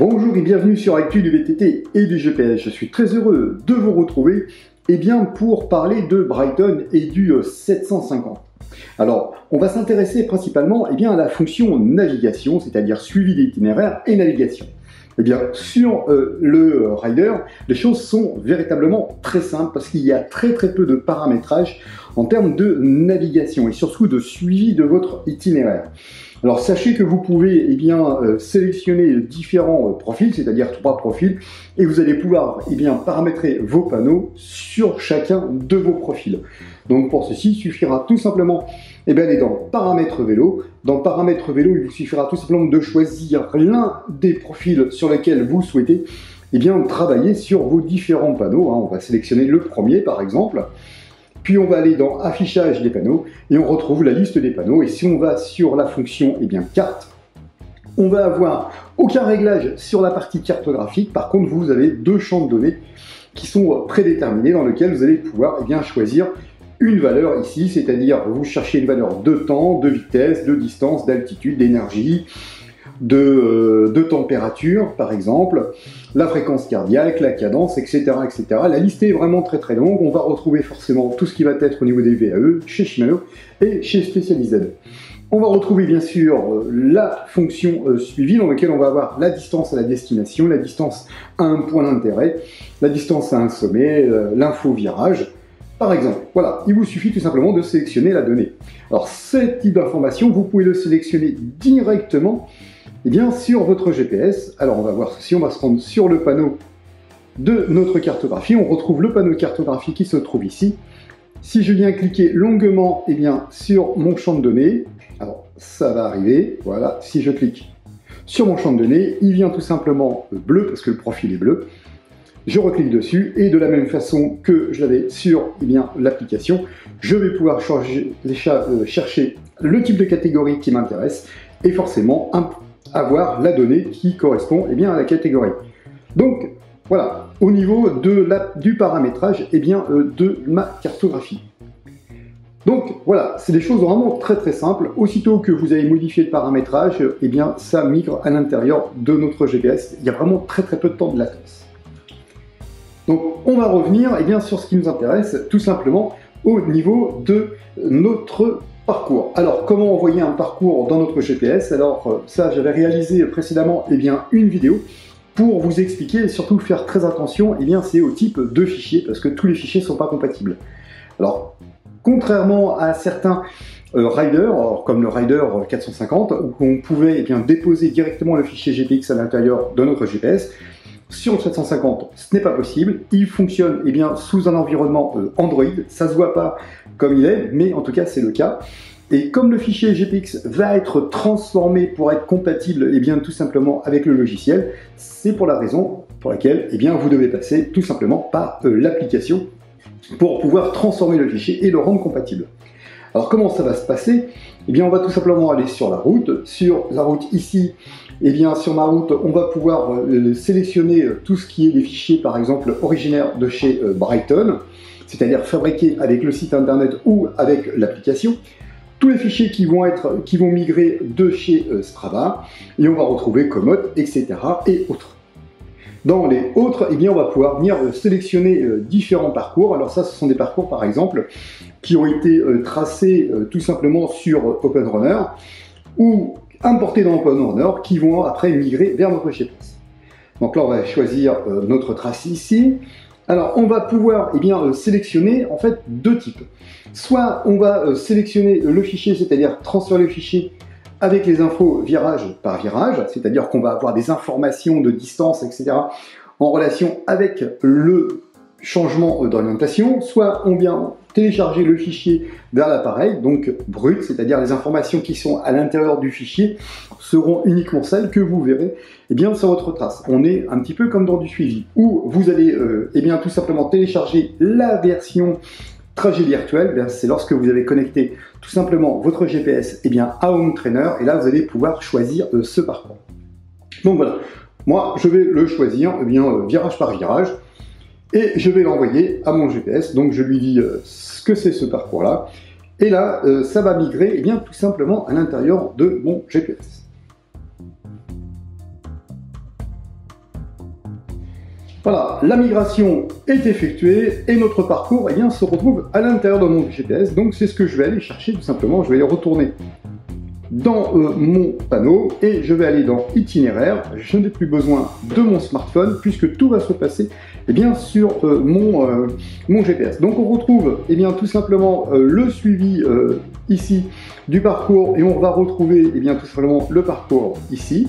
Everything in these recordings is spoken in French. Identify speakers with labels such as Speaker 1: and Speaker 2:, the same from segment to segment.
Speaker 1: Bonjour et bienvenue sur Actu du VTT et du GPS. Je suis très heureux de vous retrouver pour parler de Brighton et du 750. Alors, on va s'intéresser principalement à la fonction navigation, c'est-à-dire suivi d'itinéraire et navigation. Sur le Rider, les choses sont véritablement très simples parce qu'il y a très peu de paramétrage en termes de navigation et surtout de suivi de votre itinéraire. Alors sachez que vous pouvez sélectionner différents profils, c'est-à-dire 3 profils, et vous allez pouvoir paramétrer vos panneaux sur chacun de vos profils. Donc pour ceci, il suffira tout simplement d'aller dans Paramètres vélo. Dans Paramètres vélo, il vous suffira tout simplement de choisir l'un des profils sur lesquels vous souhaitez travailler sur vos différents panneaux. On va sélectionner le premier par exemple. Puis on va aller dans Affichage des panneaux et on retrouve la liste des panneaux. Et si on va sur la fonction carte, on va avoir aucun réglage sur la partie cartographique. Par contre, vous avez 2 champs de données qui sont prédéterminés dans lesquels vous allez pouvoir choisir une valeur ici, c'est-à-dire vous cherchez une valeur de temps, de vitesse, de distance, d'altitude, d'énergie, de température par exemple, la fréquence cardiaque, la cadence, etc., etc. La liste est vraiment très longue. On va retrouver forcément tout ce qui va être au niveau des VAE chez Shimano et chez Specialized. On va retrouver bien sûr la fonction suivi dans laquelle on va avoir la distance à la destination, la distance à un point d'intérêt, la distance à un sommet, l'info virage. Par exemple, voilà, il vous suffit tout simplement de sélectionner la donnée. Alors, ce type d'information, vous pouvez le sélectionner directement sur votre GPS. Alors, on va voir ceci, on va se rendre sur le panneau de notre cartographie. On retrouve le panneau de cartographie qui se trouve ici. Si je viens cliquer longuement sur mon champ de données, alors ça va arriver, voilà, si je clique sur mon champ de données, il vient tout simplement bleu parce que le profil est bleu. Je reclique dessus et de la même façon que je l'avais sur l'application, je vais pouvoir chercher le type de catégorie qui m'intéresse et forcément avoir la donnée qui correspond à la catégorie. Donc voilà, au niveau du paramétrage de ma cartographie. Donc voilà, c'est des choses vraiment très simples. Aussitôt que vous avez modifié le paramétrage, ça migre à l'intérieur de notre GPS. Il y a vraiment très peu de temps de latence. Donc on va revenir sur ce qui nous intéresse, tout simplement au niveau de notre parcours. Alors comment envoyer un parcours dans notre GPS? Alors ça, j'avais réalisé précédemment une vidéo pour vous expliquer et surtout faire très attention c'est au type de fichier parce que tous les fichiers ne sont pas compatibles. Alors contrairement à certains riders, comme le Rider 450 où on pouvait déposer directement le fichier GPX à l'intérieur de notre GPS, sur le 750, ce n'est pas possible. Il fonctionne sous un environnement Android. Ça se voit pas comme il est, mais en tout cas c'est le cas. Et comme le fichier GPX va être transformé pour être compatible tout simplement avec le logiciel, c'est pour la raison pour laquelle vous devez passer tout simplement par l'application pour pouvoir transformer le fichier et le rendre compatible. Alors comment ça va se passer? On va tout simplement aller sur la route. Sur la route ici, sur ma route, on va pouvoir sélectionner tout ce qui est des fichiers, par exemple, originaires de chez Brighton, c'est-à-dire fabriqués avec le site internet ou avec l'application. Tous les fichiers qui vont migrer de chez Strava, et on va retrouver Komoot, etc. et autres. Dans les autres, on va pouvoir venir sélectionner différents parcours. Alors ça, ce sont des parcours, par exemple, qui ont été tracés tout simplement sur OpenRunner ou importés dans OpenRunner, qui vont après migrer vers notre GPS. Donc là, on va choisir notre trace ici. Alors, on va pouvoir sélectionner en fait 2 types. Soit on va sélectionner le fichier, c'est-à-dire transférer le fichier avec les infos virage par virage, c'est-à-dire qu'on va avoir des informations de distance, etc., en relation avec le changement d'orientation, soit on vient télécharger le fichier vers l'appareil, donc brut, c'est-à-dire les informations qui sont à l'intérieur du fichier seront uniquement celles que vous verrez sur votre trace. On est un petit peu comme dans du suivi, où vous allez tout simplement télécharger la version trajet virtuel, c'est lorsque vous avez connecté tout simplement votre GPS à Home Trainer, et là vous allez pouvoir choisir ce parcours. Donc voilà, moi je vais le choisir virage par virage, et je vais l'envoyer à mon GPS, donc je lui dis ce que c'est ce parcours-là, et là ça va migrer tout simplement à l'intérieur de mon GPS. Voilà, la migration est effectuée et notre parcours eh bien, se retrouve à l'intérieur de mon GPS. Donc c'est ce que je vais aller chercher tout simplement. Je vais retourner dans mon panneau et je vais aller dans itinéraire. Je n'ai plus besoin de mon smartphone puisque tout va se passer eh bien, sur mon GPS. Donc on retrouve eh bien, tout simplement le suivi ici du parcours et on va retrouver eh bien, tout simplement le parcours ici.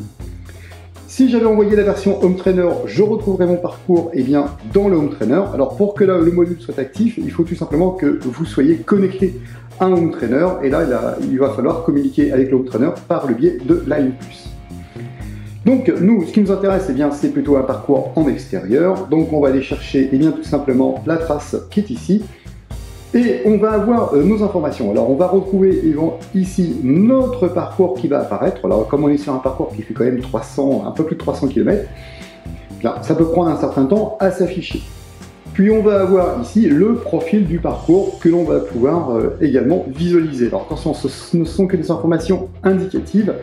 Speaker 1: Si j'avais envoyé la version Home Trainer, je retrouverai mon parcours eh bien, dans le Home Trainer. Alors pour que le module soit actif, il faut tout simplement que vous soyez connecté à un Home Trainer. Et là, il va falloir communiquer avec le Home Trainer par le biais de Line+. Donc nous, ce qui nous intéresse, eh bien, c'est plutôt un parcours en extérieur. Donc on va aller chercher eh bien, tout simplement la trace qui est ici. Et on va avoir nos informations. Alors on va retrouver ici notre parcours qui va apparaître. Alors comme on est sur un parcours qui fait quand même un peu plus de 300 km, là, ça peut prendre un certain temps à s'afficher. Puis on va avoir ici le profil du parcours que l'on va pouvoir également visualiser. Alors attention, ce ne sont que des informations indicatives.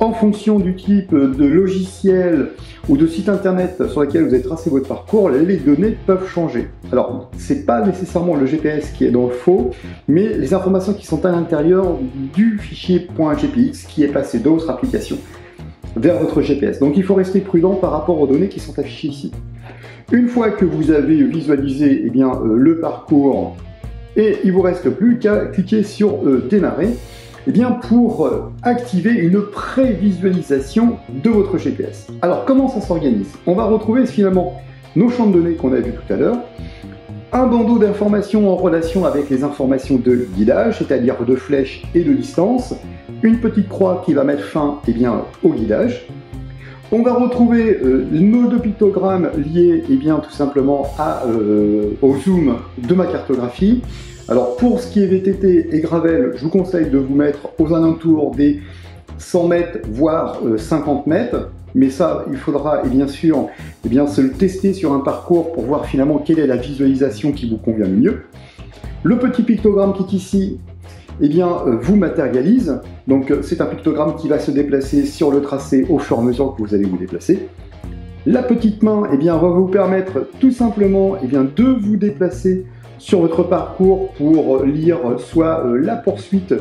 Speaker 1: En fonction du type de logiciel ou de site internet sur lequel vous avez tracé votre parcours, les données peuvent changer. Alors, c'est pas nécessairement le GPS qui est dans le faux, mais les informations qui sont à l'intérieur du fichier .gpx qui est passé de votre application vers votre GPS. Donc il faut rester prudent par rapport aux données qui sont affichées ici. Une fois que vous avez visualisé eh bien, le parcours, et il ne vous reste plus qu'à cliquer sur démarrer eh bien, pour activer une prévisualisation de votre GPS. Alors comment ça s'organise? On va retrouver finalement nos champs de données qu'on a vus tout à l'heure, un bandeau d'informations en relation avec les informations de guidage, c'est-à-dire de flèches et de distance, une petite croix qui va mettre fin eh bien, au guidage. On va retrouver nos deux pictogrammes liés eh bien, tout simplement au zoom de ma cartographie. Alors pour ce qui est VTT et Gravel, je vous conseille de vous mettre aux alentours des 100 mètres, voire 50 mètres. Mais ça, il faudra et bien sûr eh bien, se le tester sur un parcours pour voir finalement quelle est la visualisation qui vous convient le mieux. Le petit pictogramme qui est ici, eh bien, vous matérialise. Donc c'est un pictogramme qui va se déplacer sur le tracé au fur et à mesure que vous allez vous déplacer. La petite main eh bien, va vous permettre tout simplement eh bien, de vous déplacer sur votre parcours pour lire soit la poursuite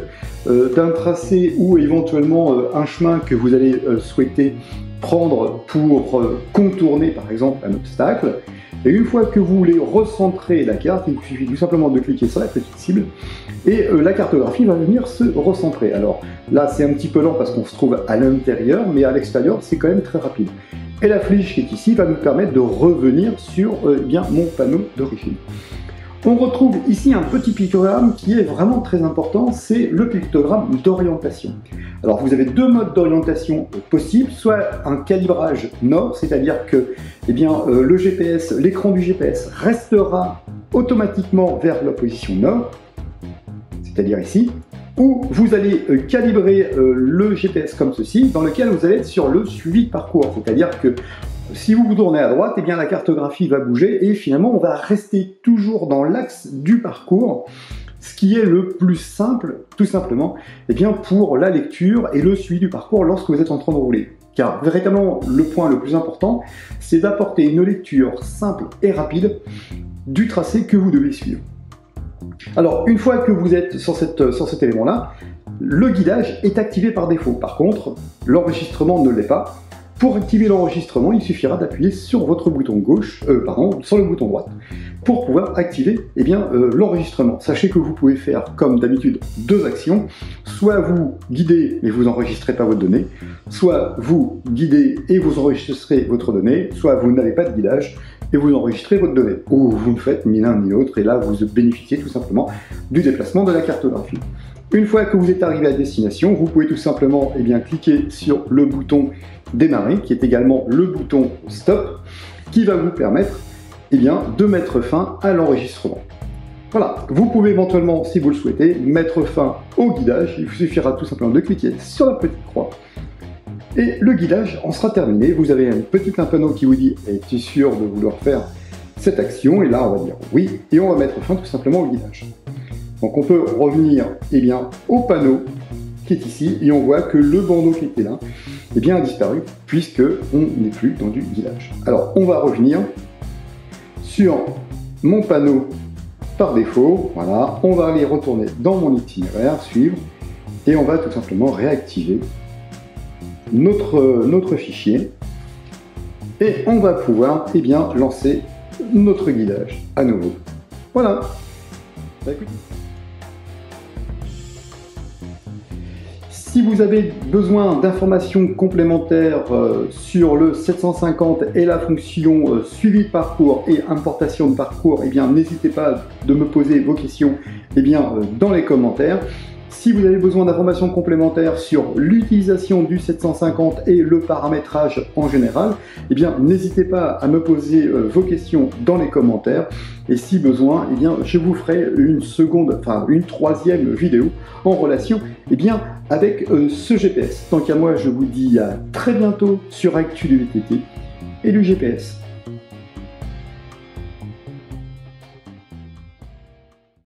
Speaker 1: d'un tracé ou éventuellement un chemin que vous allez souhaiter prendre pour contourner par exemple un obstacle. Et une fois que vous voulez recentrer la carte, il vous suffit tout simplement de cliquer sur la petite cible et la cartographie va venir se recentrer. Alors là c'est un petit peu lent parce qu'on se trouve à l'intérieur, mais à l'extérieur c'est quand même très rapide. Et la flèche qui est ici va nous permettre de revenir sur bien mon panneau d'origine. On retrouve ici un petit pictogramme qui est vraiment très important, c'est le pictogramme d'orientation. Alors vous avez deux modes d'orientation possibles, soit un calibrage nord, c'est-à-dire que eh bien, le GPS, l'écran du GPS restera automatiquement vers la position nord, c'est-à-dire ici, ou vous allez calibrer le GPS comme ceci, dans lequel vous allez être sur le suivi de parcours, c'est-à-dire que si vous vous tournez à droite, eh bien la cartographie va bouger et finalement on va rester toujours dans l'axe du parcours, ce qui est le plus simple, tout simplement, eh bien pour la lecture et le suivi du parcours lorsque vous êtes en train de rouler. Car véritablement, le point le plus important, c'est d'apporter une lecture simple et rapide du tracé que vous devez suivre. Alors, une fois que vous êtes sur cet élément-là, le guidage est activé par défaut. Par contre, l'enregistrement ne l'est pas. Pour activer l'enregistrement, il suffira d'appuyer sur votre bouton gauche, sur le bouton droit, pour pouvoir activer eh bien, l'enregistrement. Sachez que vous pouvez faire, comme d'habitude, deux actions. Soit vous guidez et vous n'enregistrez pas votre donnée, soit vous guidez et vous enregistrez votre donnée, soit vous n'avez pas de guidage et vous enregistrez votre donnée. Ou vous ne faites ni l'un ni l'autre, et là vous bénéficiez tout simplement du déplacement de la cartographie. Une fois que vous êtes arrivé à destination, vous pouvez tout simplement eh bien, cliquer sur le bouton démarrer, qui est également le bouton stop, qui va vous permettre eh bien, de mettre fin à l'enregistrement. Voilà, vous pouvez éventuellement, si vous le souhaitez, mettre fin au guidage. Il vous suffira tout simplement de cliquer sur la petite croix et le guidage en sera terminé. Vous avez un petit panneau qui vous dit « Es-tu sûr de vouloir faire cette action ?» Et là, on va dire « Oui » et on va mettre fin tout simplement au guidage. Donc on peut revenir eh bien, au panneau qui est ici et on voit que le bandeau qui était là eh bien, a disparu puisque on n'est plus dans du guidage. Alors on va revenir sur mon panneau par défaut. Voilà, on va aller retourner dans mon itinéraire, suivre, et on va tout simplement réactiver notre fichier. Et on va pouvoir lancer notre guidage à nouveau. Voilà. Si vous avez besoin d'informations complémentaires sur le 750 et la fonction suivi de parcours et importation de parcours, n'hésitez pas de me poser vos questions dans les commentaires. Si vous avez besoin d'informations complémentaires sur l'utilisation du 750 et le paramétrage en général, n'hésitez pas à me poser vos questions dans les commentaires. Et si besoin, je vous ferai une troisième vidéo en relation avec ce GPS. Tant qu'à moi, je vous dis à très bientôt sur Actu du VTT et du GPS.